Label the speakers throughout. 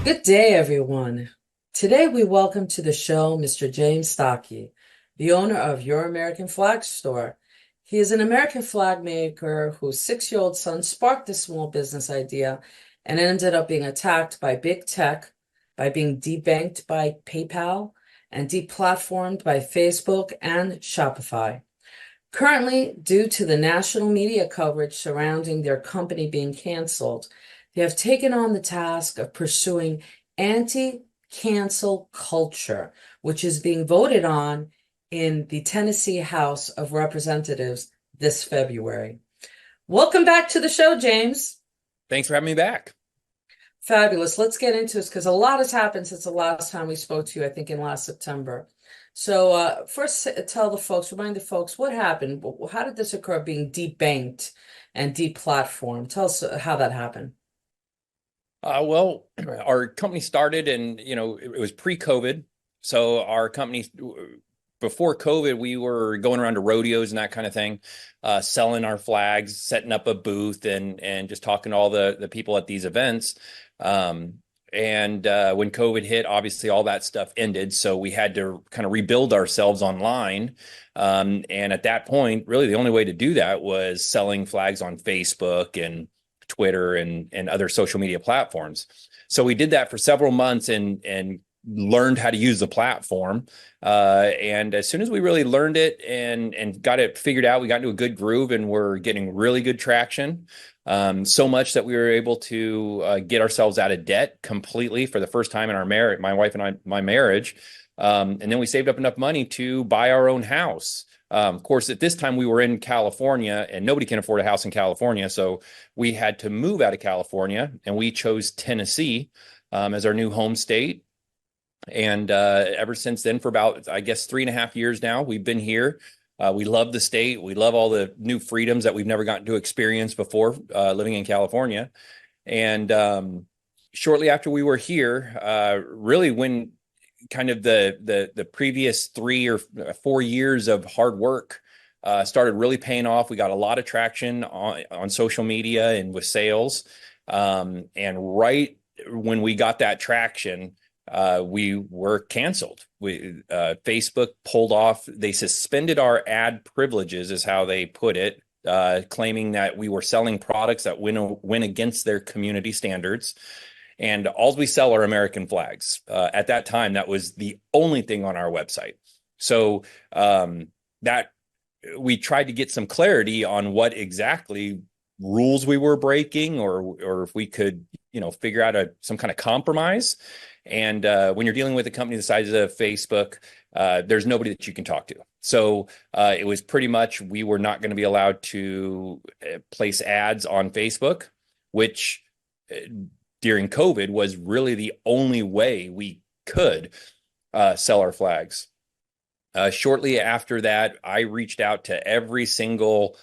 Speaker 1: Good day, everyone. Today we welcome to the show Mr. James Staake, the owner of Your American Flag Store. He is an American flag maker whose 6-year-old son sparked this small business idea and ended up being attacked by big tech, by being debanked by PayPal, and deplatformed by Facebook and Shopify. Currently, due to the national media coverage surrounding their company being canceled, they have taken on the task of pursuing anti-cancel culture, which is being voted on in the Tennessee House of Representatives this February. Welcome back to the show, James.
Speaker 2: Thanks for having me back.
Speaker 1: Fabulous. Let's get into this because a lot has happened since the last time we spoke to you, I think in last September. So first, remind the folks what happened. How did this occur, being debanked and deplatformed? Tell us how that happened.
Speaker 2: Well, our company started and, it was pre-COVID. So our company, before COVID, we were going around to rodeos and that kind of thing, selling our flags, setting up a booth and just talking to all the people at these events. And when COVID hit, obviously all that stuff ended. So we had to kind of rebuild ourselves online. And at that point, really the only way to do that was selling flags on Facebook and Twitter and other social media platforms. So we did that for several months and learned how to use the platform. And as soon as we really learned it and got it figured out, we got into a good groove and we're getting really good traction. So much that we were able to get ourselves out of debt completely for the first time in our marriage, my wife and I, my marriage. And then we saved up enough money to buy our own house. Of course, at this time we were in California and nobody can afford a house in California. So we had to move out of California and we chose Tennessee as our new home state. And ever since then, for about, I guess, 3.5 years now, we've been here. We love the state. We love all the new freedoms that we've never gotten to experience before living in California. And shortly after we were here, really when kind of the previous 3 or 4 years of hard work started really paying off. We got a lot of traction on social media and with sales. And right when we got that traction, we were canceled. Facebook pulled off. They suspended our ad privileges, is how they put it, claiming that we were selling products that went against their community standards. And all we sell are American flags. At that time, that was the only thing on our website. So that we tried to get some clarity on what exactly rules we were breaking, or if we could, figure out some kind of compromise. And when you're dealing with a company the size of Facebook, there's nobody that you can talk to. So it was pretty much we were not going to be allowed to place ads on Facebook, which during COVID was really the only way we could sell our flags. Shortly after that, I reached out to every single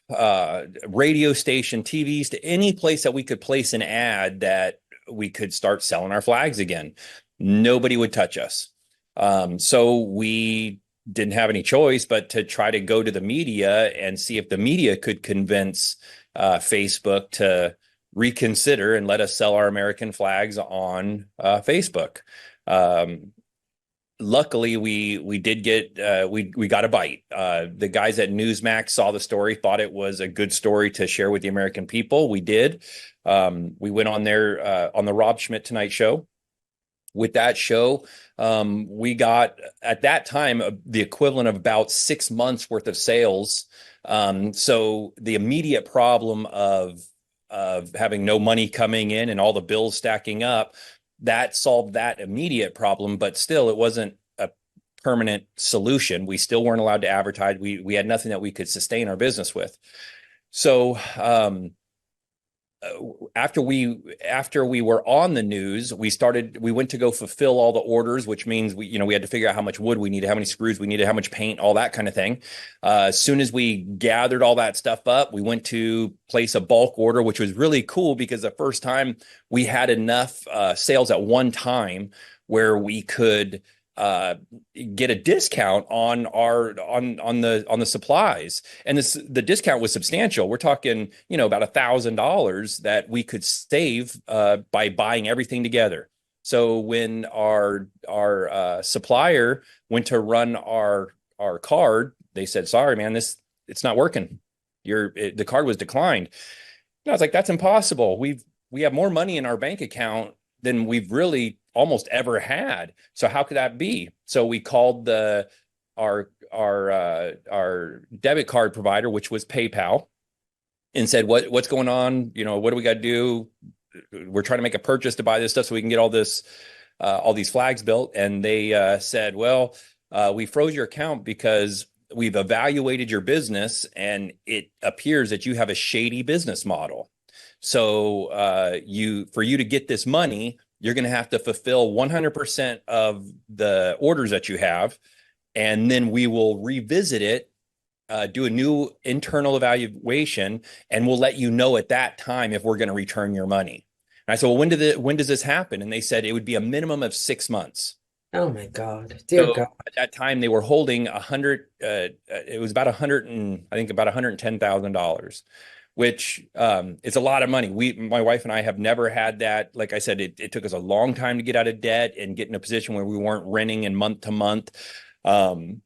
Speaker 2: radio station, TVs, to any place that we could place an ad that we could start selling our flags again. Nobody would touch us. So we didn't have any choice but to try to go to the media and see if the media could convince Facebook to reconsider and let us sell our American flags on Facebook. Luckily, we did get we got a bite. The guys at Newsmax saw the story, thought it was a good story to share with the American people. We did. We went on there on the Rob Schmidt Tonight Show. With that show, we got at that time the equivalent of about 6 months worth of sales. So the immediate problem of having no money coming in and all the bills stacking up, that solved that immediate problem, but still it wasn't a permanent solution. We still weren't allowed to advertise. We had nothing that we could sustain our business with. So after we were on the news, we went to go fulfill all the orders, which means we had to figure out how much wood we needed, how many screws we needed, how much paint, all that kind of thing. As soon as we gathered all that stuff up, we went to place a bulk order, which was really cool because the first time we had enough sales at one time where we could get a discount on the supplies. And the discount was substantial. We're talking, about $1,000 that we could save by buying everything together. So when our supplier went to run our card, they said, "Sorry, man, it's not working. The card was declined." And I was like, "That's impossible. We have more money in our bank account than we've really almost ever had. So how could that be?" So we called our debit card provider, which was PayPal, and said, "What's going on? What do we got to do? We're trying to make a purchase to buy this stuff so we can get all these flags built." And they said, "Well, we froze your account because we've evaluated your business and it appears that you have a shady business model. So for you to get this money, you're going to have to fulfill 100% of the orders that you have, and then we will revisit it, do a new internal evaluation, and we'll let you know at that time if we're going to return your money." And I said, "Well, when does this happen?" And they said it would be a minimum of 6 months.
Speaker 1: Oh my God, dear
Speaker 2: So
Speaker 1: God.
Speaker 2: at that time, they were holding it was about I think about $110,000, which is a lot of money. My wife and I have never had that. Like I said, it took us a long time to get out of debt and get in a position where we weren't renting in month to month.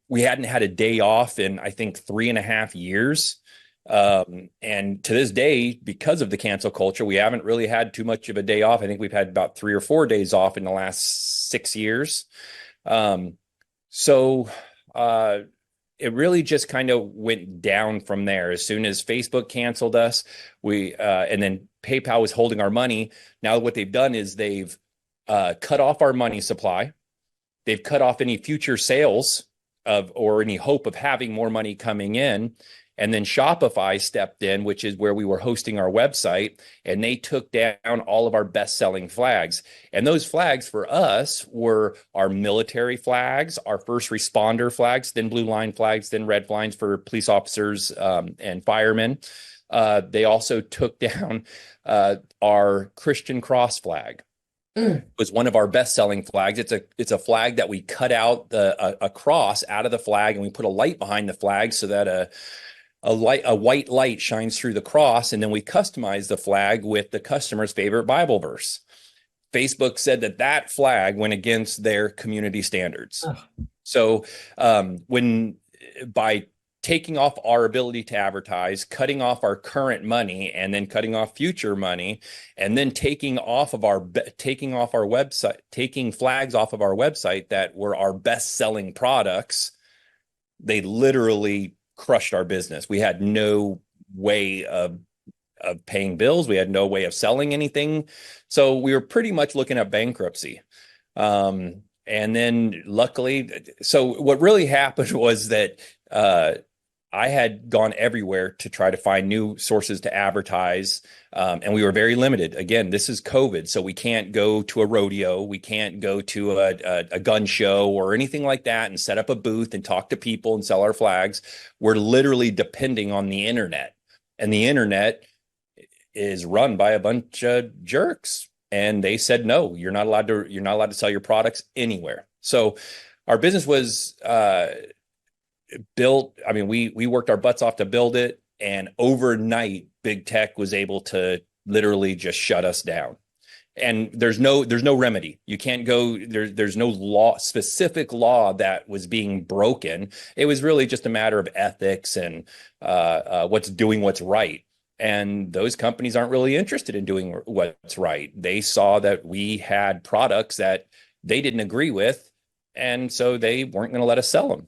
Speaker 2: We hadn't had a day off in, I think, 3.5 years. And to this day, because of the cancel culture, we haven't really had too much of a day off. I think we've had about 3 or 4 days off in the last 6 years. Um, so it really just kind of went down from there. As soon as Facebook canceled us, and then PayPal was holding our money. Now what they've done is they've cut off our money supply. They've cut off any future sales or any hope of having more money coming in. And then Shopify stepped in, which is where we were hosting our website, and they took down all of our best-selling flags. And those flags for us were our military flags, our first responder flags, then blue line flags, then red lines for police officers and firemen. They also took down our Christian cross flag. Was one of our best-selling flags. It's a flag that we cut out a cross out of the flag, and we put a light behind the flag so that a white light shines through the cross, and then we customize the flag with the customer's favorite Bible verse. Facebook said that flag went against their community standards.
Speaker 1: Oh.
Speaker 2: So by taking off our ability to advertise, cutting off our current money, and then cutting off future money, and then taking flags off of our website that were our best-selling products, they literally crushed our business. We had no way of paying bills. We had no way of selling anything. So we were pretty much looking at bankruptcy. And then luckily, so what really happened was that I had gone everywhere to try to find new sources to advertise, and we were very limited. Again, this is COVID, so we can't go to a rodeo, we can't go to a gun show or anything like that and set up a booth and talk to people and sell our flags. We're literally depending on the internet, and the internet is run by a bunch of jerks. And they said, "No, you're not allowed to sell your products anywhere." So our business was built. I mean, we worked our butts off to build it, and overnight big tech was able to literally just shut us down. And there's no remedy. You can't go there. There's no specific law that was being broken. It was really just a matter of ethics and what's right. And those companies aren't really interested in doing what's right. They saw that we had products that they didn't agree with, and so they weren't going to let us sell them.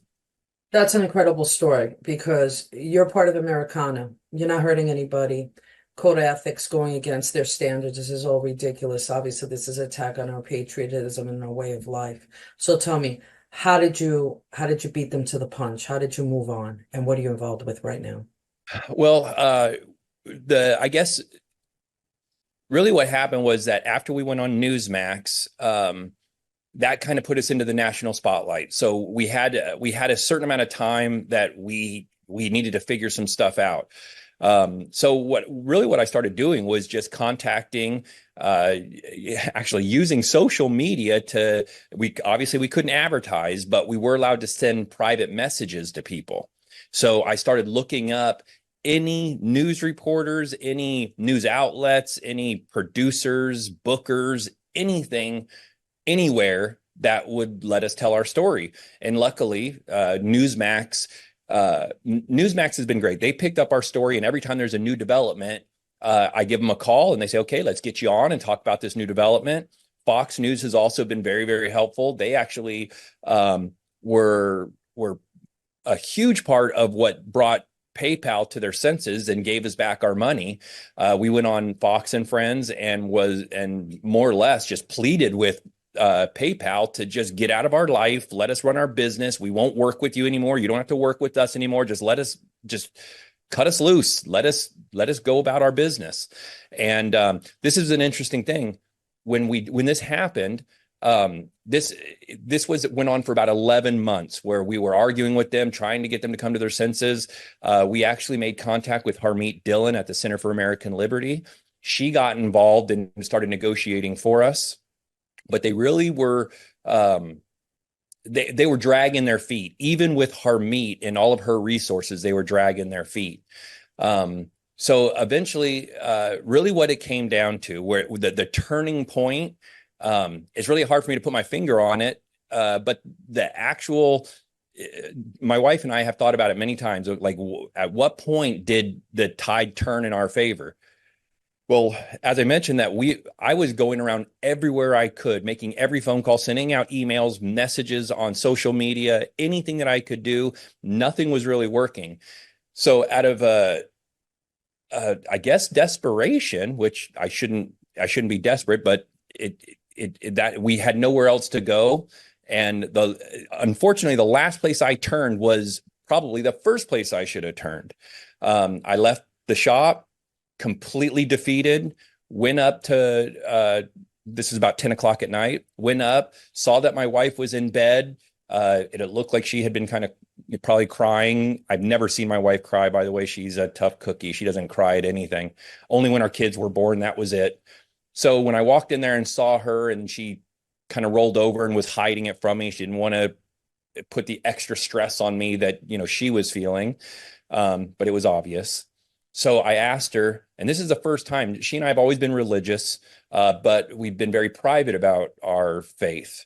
Speaker 1: That's an incredible story because you're part of Americana. You're not hurting anybody. Code of ethics going against their standards. This is all ridiculous. Obviously, this is an attack on our patriotism and our way of life. So tell me, how did you beat them to the punch? How did you move on? And what are you involved with right now?
Speaker 2: Well, I guess really what happened was that after we went on Newsmax, that kind of put us into the national spotlight. So we had a certain amount of time that we needed to figure some stuff out. So what I started doing was just contacting, uh, actually using social media we obviously we couldn't advertise, but we were allowed to send private messages to people. So I started looking up any news reporters, any news outlets, any producers, bookers, anything, anywhere that would let us tell our story. And luckily, Newsmax has been great. They picked up our story, and every time there's a new development, I give them a call and they say, okay, let's get you on and talk about this new development. Fox News has also been very, very helpful. They actually were a huge part of what brought PayPal to their senses and gave us back our money. We went on Fox and Friends and more or less just pleaded with PayPal to just get out of our life, let us run our business. We won't work with you anymore. You don't have to work with us anymore. Just cut us loose. Let us go about our business. And this is an interesting thing. When this happened, this went on for about 11 months where we were arguing with them, trying to get them to come to their senses. We actually made contact with Harmeet Dillon at the Center for American Liberty. She got involved and started negotiating for us, but they really were they were dragging their feet. Even with Harmeet and all of her resources, they were dragging their feet. So eventually, really what it came down to, where the turning point, it's really hard for me to put my finger on it, but the actual, my wife and I have thought about it many times, like at what point did the tide turn in our favor? Well, as I mentioned, I was going around everywhere I could, making every phone call, sending out emails, messages on social media, anything that I could do. Nothing was really working. So out of I guess desperation, which I shouldn't be desperate, but that we had nowhere else to go. And unfortunately, the last place I turned was probably the first place I should have turned. I left the shop completely defeated, went up to, this is about 10 o'clock at night, went up, saw that my wife was in bed. It looked like she had been kind of probably crying. I've never seen my wife cry, by the way. She's a tough cookie. She doesn't cry at anything. Only when our kids were born, that was it. So when I walked in there and saw her, and she kind of rolled over and was hiding it from me, she didn't want to put the extra stress on me that, she was feeling. But it was obvious. So I asked her, and this is the first time. She and I have always been religious, but we've been very private about our faith,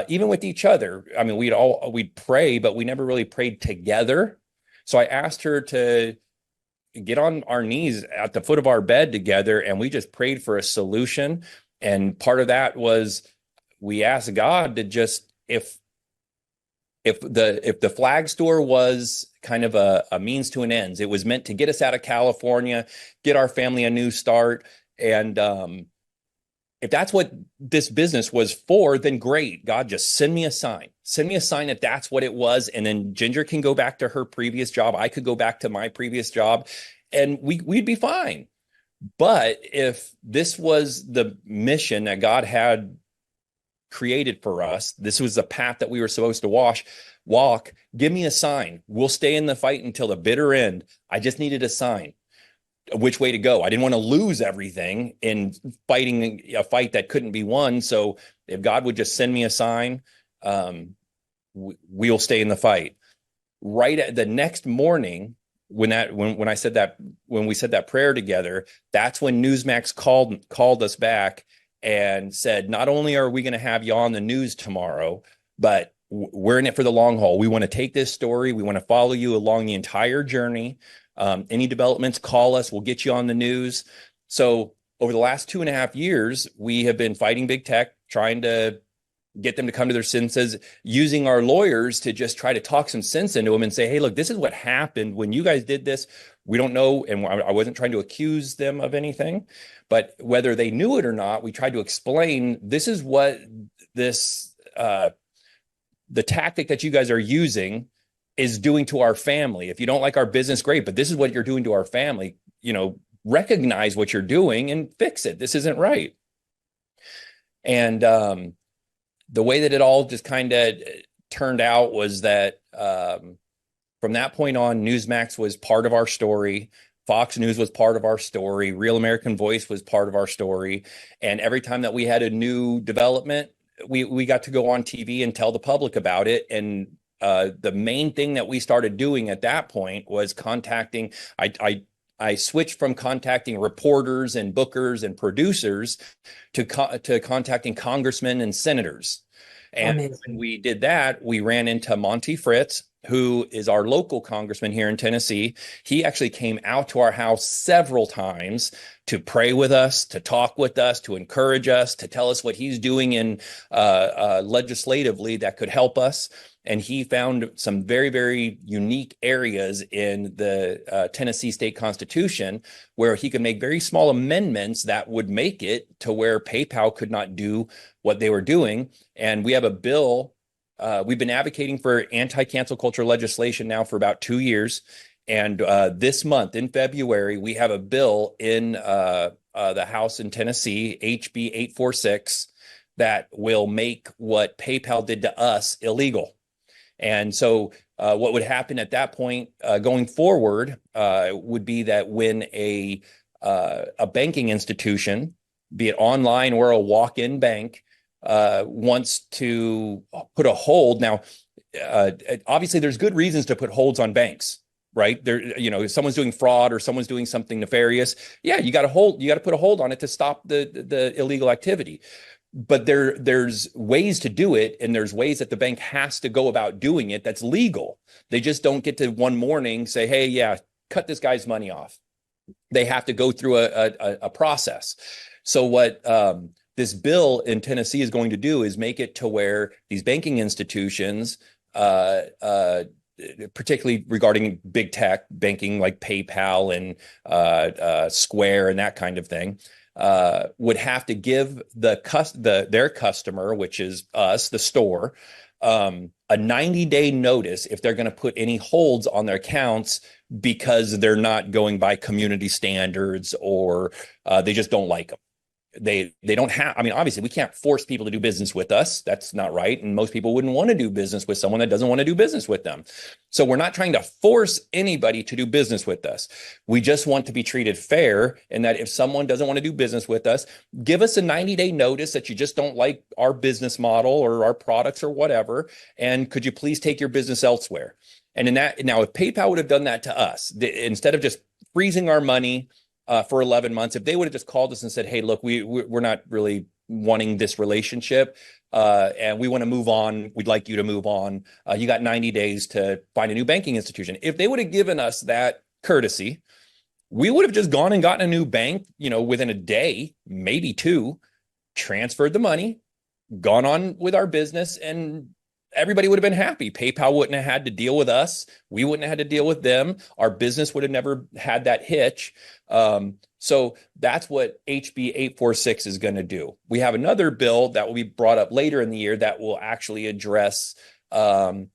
Speaker 2: even with each other. I mean, we'd pray, but we never really prayed together. So I asked her to get on our knees at the foot of our bed together, and we just prayed for a solution. And part of that was we asked God to just, if the flag store was kind of a means to an end, it was meant to get us out of California, get our family a new start. And if that's what this business was for, then great. God, just send me a sign. Send me a sign that that's what it was. And then Ginger can go back to her previous job. I could go back to my previous job, and we'd be fine. But if this was the mission that God had created for us, this was the path that we were supposed to walk, give me a sign. We'll stay in the fight until the bitter end. I just needed a sign of which way to go. I didn't want to lose everything in fighting a fight that couldn't be won. So if God would just send me a sign, we'll stay in the fight. Right at the next morning, when we said that prayer together, that's when Newsmax called us back and said, not only are we going to have you on the news tomorrow, but we're in it for the long haul. We want to take this story. We want to follow you along the entire journey. Any developments, call us. We'll get you on the news. So over the last 2.5 years, we have been fighting big tech, trying to get them to come to their senses, using our lawyers to just try to talk some sense into them and say, hey, look, this is what happened when you guys did this. We don't know. And I wasn't trying to accuse them of anything, but whether they knew it or not, we tried to explain, this is what the tactic that you guys are using is doing to our family. If you don't like our business, great, but this is what you're doing to our family. Recognize what you're doing and fix it. This isn't right. And the way that it all just kind of turned out was that from that point on, Newsmax was part of our story. Fox News was part of our story. Real American Voice was part of our story. And every time that we had a new development, we got to go on TV and tell the public about it. And the main thing that we started doing at that point was contacting. I switched from contacting reporters and bookers and producers to contacting congressmen and senators. And when
Speaker 1: Amazing.
Speaker 2: we did that, we ran into Monty Fritz, who is our local congressman here in Tennessee. He actually came out to our house several times to pray with us, to talk with us, to encourage us, to tell us what he's doing in legislatively that could help us. And he found some very, very unique areas in the Tennessee state constitution where he could make very small amendments that would make it to where PayPal could not do what they were doing. And we have a bill. We've been advocating for anti-cancel culture legislation now for about 2 years. And this month in February, we have a bill in the House in Tennessee, HB 846, that will make what PayPal did to us illegal. And so what would happen at that point going forward would be that when a banking institution, be it online or a walk-in bank, wants to put a hold. Now, obviously, there's good reasons to put holds on banks, right? There, if someone's doing fraud or someone's doing something nefarious, yeah, you got to put a hold on it to stop the illegal activity. But there's ways to do it, and there's ways that the bank has to go about doing it that's legal. They just don't get to one morning say, hey, yeah, cut this guy's money off. They have to go through a process. So what this bill in Tennessee is going to do is make it to where these banking institutions, particularly regarding big tech banking like PayPal and Square and that kind of thing, would have to give their customer, which is us, the store, a 90-day notice if they're going to put any holds on their accounts because they're not going by community standards or they just don't like them. They don't have, I mean, obviously we can't force people to do business with us. That's not right. And most people wouldn't want to do business with someone that doesn't want to do business with them. So we're not trying to force anybody to do business with us. We just want to be treated fair, and that if someone doesn't want to do business with us, give us a 90-day notice that you just don't like our business model or our products or whatever. And could you please take your business elsewhere? And in that, now, if PayPal would have done that to us, instead of just freezing our money for 11 months, if they would have just called us and said, hey, look, we're not really wanting this relationship and we want to move on. We'd like you to move on. You got 90 days to find a new banking institution. If they would have given us that courtesy, we would have just gone and gotten a new bank, within a day, maybe two, transferred the money, gone on with our business, and everybody would have been happy. PayPal wouldn't have had to deal with us. We wouldn't have had to deal with them. Our business would have never had that hitch. So that's what HB 846 is going to do. We have another bill that will be brought up later in the year that will actually address the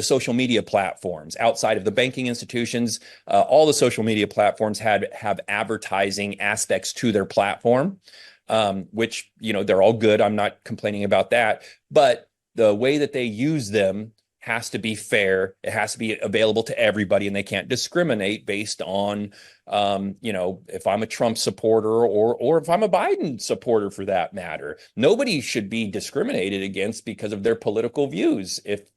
Speaker 2: social media platforms outside of the banking institutions. All the social media platforms have advertising aspects to their platform, which, they're all good. I'm not complaining about that. But the way that they use them has to be fair. It has to be available to everybody, and they can't discriminate based on, if I'm a Trump supporter or if I'm a Biden supporter for that matter. Nobody should be discriminated against because of their political views. If,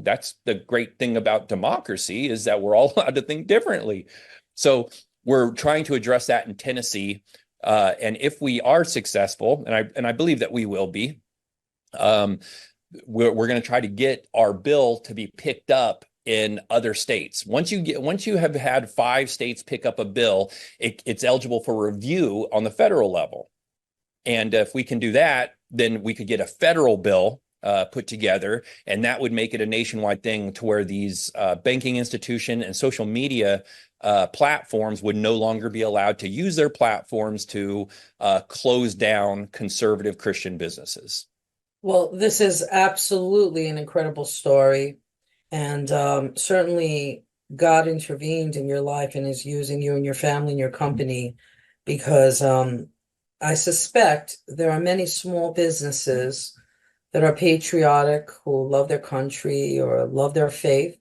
Speaker 2: that's the great thing about democracy, is that we're all allowed to think differently. So we're trying to address that in Tennessee. And if we are successful, and I believe that we will be, we're going to try to get our bill to be picked up in other states. Once you have had 5 states pick up a bill, it's eligible for review on the federal level. And if we can do that, then we could get a federal bill put together, and that would make it a nationwide thing to where these banking institution and social media platforms would no longer be allowed to use their platforms to close down conservative Christian businesses.
Speaker 1: Well, this is absolutely an incredible story. And certainly God intervened in your life and is using you and your family and your company because I suspect there are many small businesses that are patriotic, who love their country or love their faith.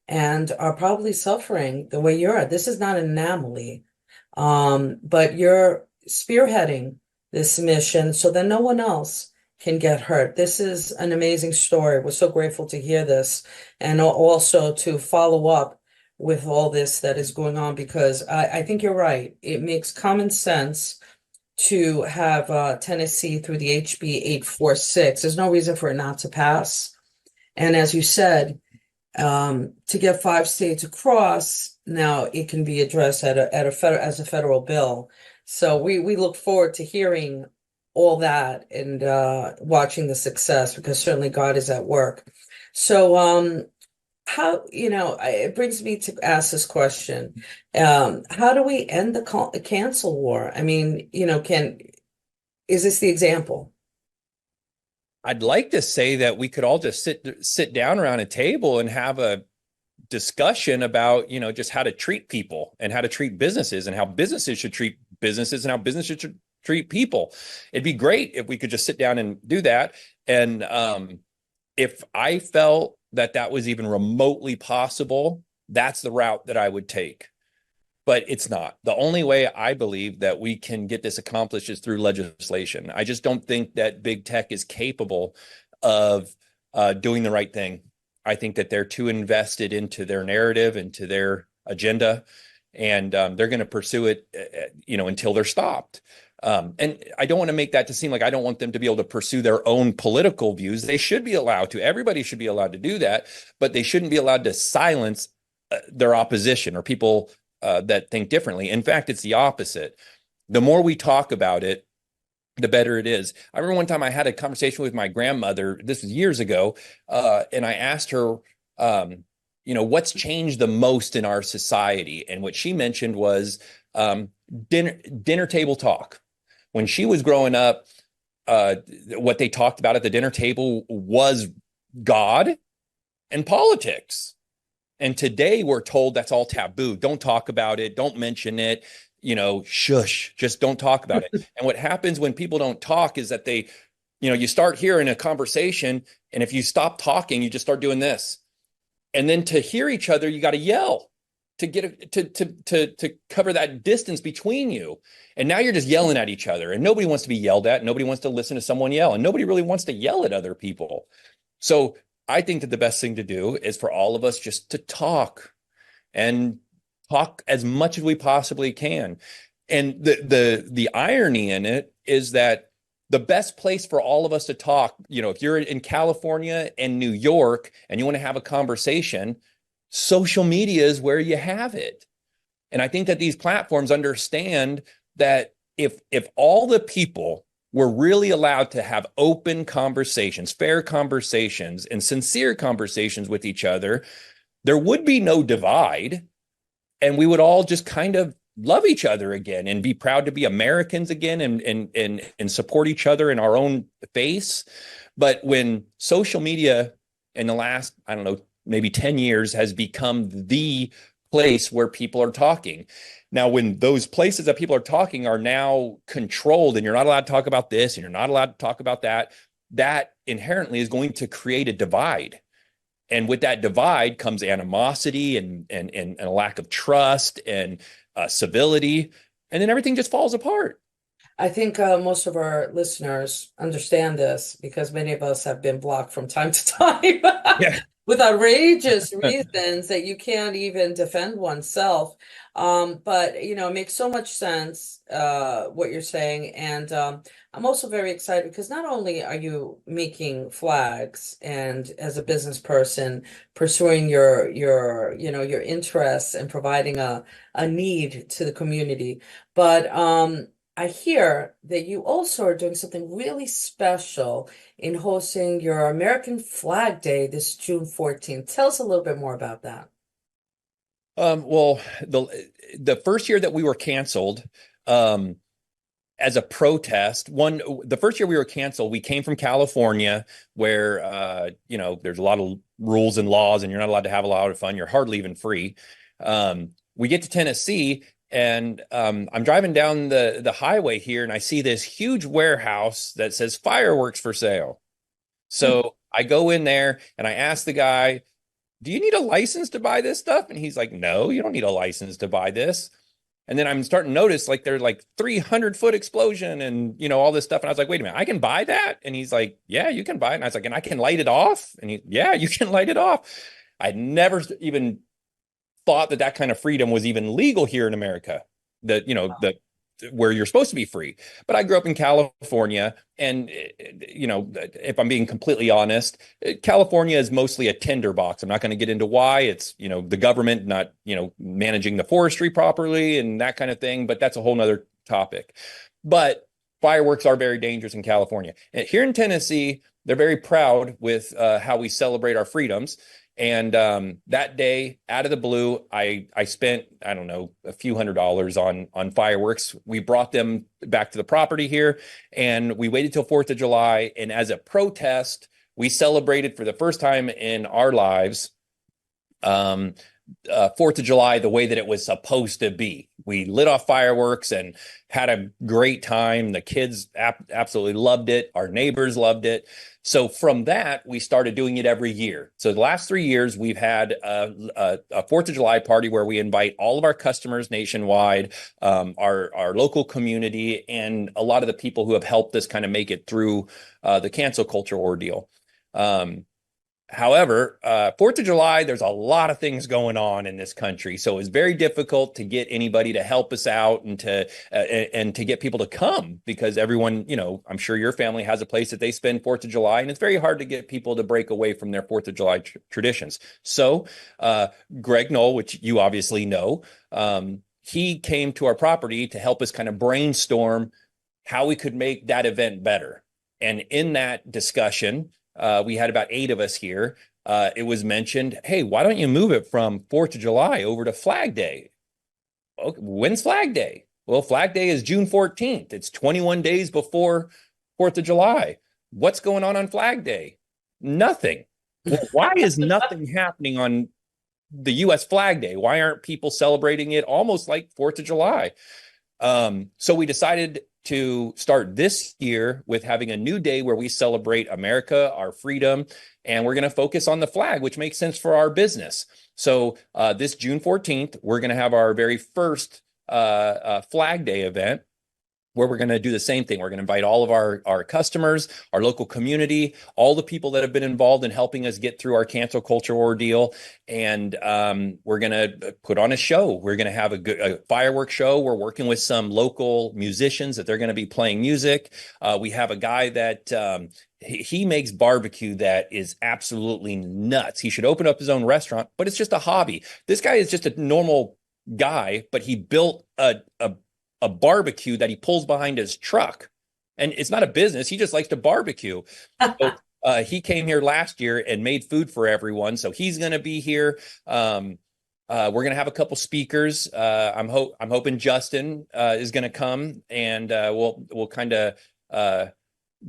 Speaker 1: and are probably suffering the way you are. This is not an anomaly. But you're spearheading this mission so that no one else can get hurt. This is an amazing story. We're so grateful to hear this and also to follow up with all this that is going on because I think you're right. It makes common sense to have Tennessee through the HB 846. There's no reason for it not to pass. And as you said, to get 5 states across, now it can be addressed at a federal as a federal bill. So we look forward to hearing all that and watching the success because certainly God is at work. So how, it brings me to ask this question. How do we end the cancel war? I mean, is this the example?
Speaker 2: I'd like to say that we could all just sit down around a table and have a discussion about, just how to treat people and how to treat businesses and how businesses should treat businesses and how businesses should treat people. It'd be great if we could just sit down and do that. And if I felt that that was even remotely possible, that's the route that I would take. But it's not. The only way I believe that we can get this accomplished is through legislation. I just don't think that big tech is capable of doing the right thing. I think that they're too invested into their narrative, into their agenda, and they're going to pursue it, until they're stopped. And I don't want to make that to seem like I don't want them to be able to pursue their own political views. They should be allowed to. Everybody should be allowed to do that, but they shouldn't be allowed to silence their opposition or people that think differently. In fact, it's the opposite. The more we talk about it, the better it is. I remember one time I had a conversation with my grandmother, this was years ago, and I asked her, what's changed the most in our society? And what she mentioned was dinner table talk. When she was growing up, what they talked about at the dinner table was God and politics. And today we're told that's all taboo. Don't talk about it. Don't mention it. Shush, just don't talk about it. And what happens when people don't talk is that they, you start hearing a conversation. And if you stop talking, you just start doing this. And then to hear each other, you got to yell to get to cover that distance between you. And now you're just yelling at each other and nobody wants to be yelled at. Nobody wants to listen to someone yell and nobody really wants to yell at other people. So I think that the best thing to do is for all of us just to talk and talk as much as we possibly can. And the irony in it is that the best place for all of us to talk, if you're in California and New York and you want to have a conversation, social media is where you have it. And I think that these platforms understand that if all the people were really allowed to have open conversations, fair conversations, and sincere conversations with each other, there would be no divide. And we would all just kind of love each other again and be proud to be Americans again and support each other in our own face. But when social media in the last, I don't know, maybe 10 years has become the place where people are talking. Now, when those places that people are talking are now controlled and you're not allowed to talk about this and you're not allowed to talk about that, that inherently is going to create a divide. And with that divide comes animosity and a lack of trust and civility. And then everything just falls apart.
Speaker 1: I think most of our listeners understand this because many of us have been blocked from time to time
Speaker 2: Yeah.
Speaker 1: with outrageous reasons that you can't even defend oneself. But it makes so much sense what you're saying, and I'm also very excited because not only are you making flags and as a business person pursuing your interests and providing a need to the community, but I hear that you also are doing something really special in hosting your American Flag Day this June 14th. Tell us a little bit more about that.
Speaker 2: Well, the first year that we were canceled, as a protest, the first year we were canceled, we came from California where there's a lot of rules and laws and you're not allowed to have a lot of fun. You're hardly even free. We get to Tennessee and I'm driving down the highway here and I see this huge warehouse that says fireworks for sale. So I go in there and I ask the guy, do you need a license to buy this stuff? And he's like, no, you don't need a license to buy this. And then I'm starting to notice like they're like 300-foot explosion and all this stuff. And I was like, wait a minute, I can buy that? And he's like, yeah, you can buy it. And I was like, and I can light it off? And yeah, you can light it off. I'd never even thought that that kind of freedom was even legal here in America. That where you're supposed to be free. But I grew up in California, and if I'm being completely honest, California is mostly a tinderbox. I'm not going to get into why. It's the government not managing the forestry properly and that kind of thing. But that's a whole nother topic. But fireworks are very dangerous in California. And here in Tennessee, they're very proud with how we celebrate our freedoms. And that day, out of the blue, I spent, I don't know, a few $100s on fireworks. We brought them back to the property here, and we waited till 4th of July. And as a protest, we celebrated for the first time in our lives 4th of July the way that it was supposed to be. We lit off fireworks and had a great time. The kids absolutely loved it. Our neighbors loved it. So from that, we started doing it every year. So the last 3 years, we've had a 4th of July party where we invite all of our customers nationwide, our local community, and a lot of the people who have helped us kind of make it through the cancel culture ordeal. However, 4th of July, there's a lot of things going on in this country. So it's very difficult to get anybody to help us out and to get people to come because everyone, I'm sure your family has a place that they spend 4th of July, and it's very hard to get people to break away from their 4th of July traditions. So Greg Knoll, which you obviously know, he came to our property to help us kind of brainstorm how we could make that event better. And in that discussion, we had about 8 of us here. It was mentioned, hey, why don't you move it from 4th of July over to Flag Day? Okay, when's Flag Day? Well, Flag Day is June 14th. It's 21 days before 4th of July. What's going on Flag Day? Nothing. Well, why is nothing happening on the U.S. Flag Day? Why aren't people celebrating it almost like 4th of July? So we decided to start this year with having a new day where we celebrate America, our freedom, and we're going to focus on the flag, which makes sense for our business. So this June 14th, we're going to have our very first Flag Day event, where we're going to do the same thing. We're going to invite all of our customers, our local community, all the people that have been involved in helping us get through our cancel culture ordeal. And we're going to put on a show. We're going to have a fireworks show. We're working with some local musicians that they're going to be playing music. We have a guy that he makes barbecue that is absolutely nuts. He should open up his own restaurant, but it's just a hobby. This guy is just a normal guy, but he built a barbecue that he pulls behind his truck. And it's not a business. He just likes to barbecue. So, he came here last year and made food for everyone. So he's going to be here. We're going to have a couple speakers. I'm hoping Justin is going to come, and we'll kind of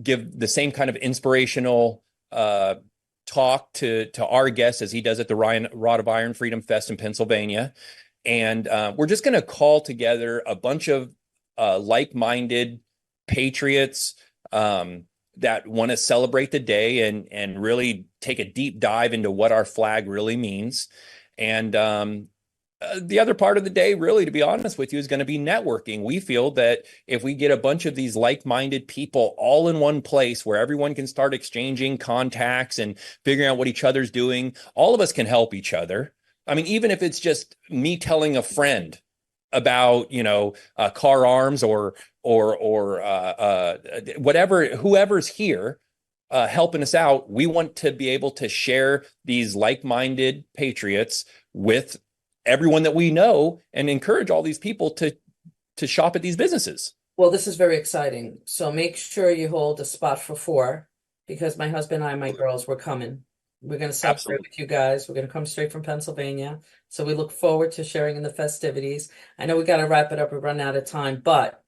Speaker 2: give the same kind of inspirational talk to our guests as he does at the Rod of Iron Freedom Fest in Pennsylvania. And we're just going to call together a bunch of like-minded patriots that want to celebrate the day and really take a deep dive into what our flag really means. And the other part of the day, really, to be honest with you, is going to be networking. We feel that if we get a bunch of these like-minded people all in one place where everyone can start exchanging contacts and figuring out what each other's doing, all of us can help each other. I mean, even if it's just me telling a friend about, Car Arms or whatever, whoever's here helping us out, we want to be able to share these like-minded patriots with everyone that we know and encourage all these people to shop at these businesses.
Speaker 1: Well, this is very exciting. So make sure you hold a spot for 4 because my husband and my girls, we're coming. We're going to celebrate
Speaker 2: Absolutely.
Speaker 1: with you guys. We're going to come straight from Pennsylvania. So we look forward to sharing in the festivities. I know we got to wrap it up. We're running out of time, but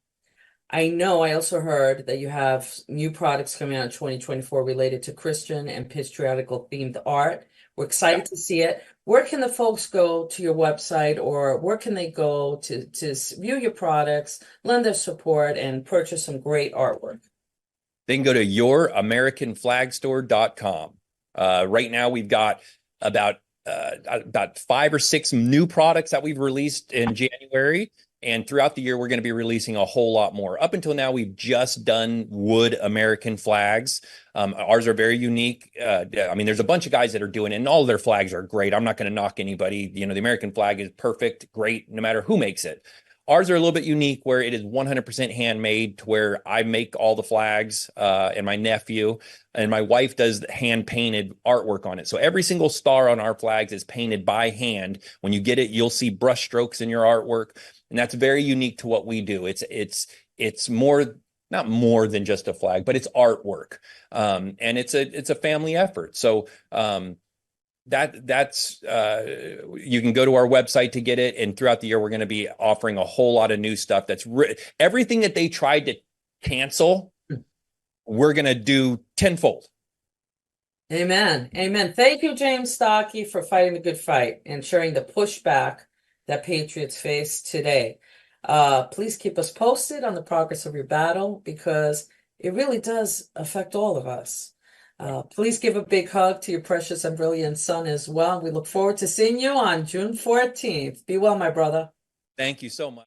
Speaker 1: I also heard that you have new products coming out in 2024 related to Christian and patriotical themed art. We're excited to see it. Where can the folks go to your website, or where can they go to view your products, lend their support, and purchase some great artwork?
Speaker 2: They can go to youramericanflagstore.com. Right now, we've got about about 5 or 6 new products that we've released in January. And throughout the year, we're going to be releasing a whole lot more. Up until now, we've just done wood American flags. Ours are very unique. I mean, there's a bunch of guys that are doing it, and all of their flags are great. I'm not going to knock anybody. You know, the American flag is perfect, great, no matter who makes it. Ours are a little bit unique where it is 100% handmade, to where I make all the flags, and my nephew and my wife does hand painted artwork on it. So every single star on our flags is painted by hand. When you get it, you'll see brush strokes in your artwork, and that's very unique to what we do. It's more, not more than just a flag, but it's artwork, and it's a family effort. So that's you can go to our website to get it, and throughout the year we're going to be offering a whole lot of new stuff. Everything that they tried to cancel, we're going to do tenfold.
Speaker 1: Amen. Amen. Thank you, James Staake, for fighting the good fight and sharing the pushback that patriots face today. Please keep us posted on the progress of your battle, because it really does affect all of us. Please give a big hug to your precious and brilliant son as well. We look forward to seeing you on June 14th. Be well, my brother.
Speaker 2: Thank you so much.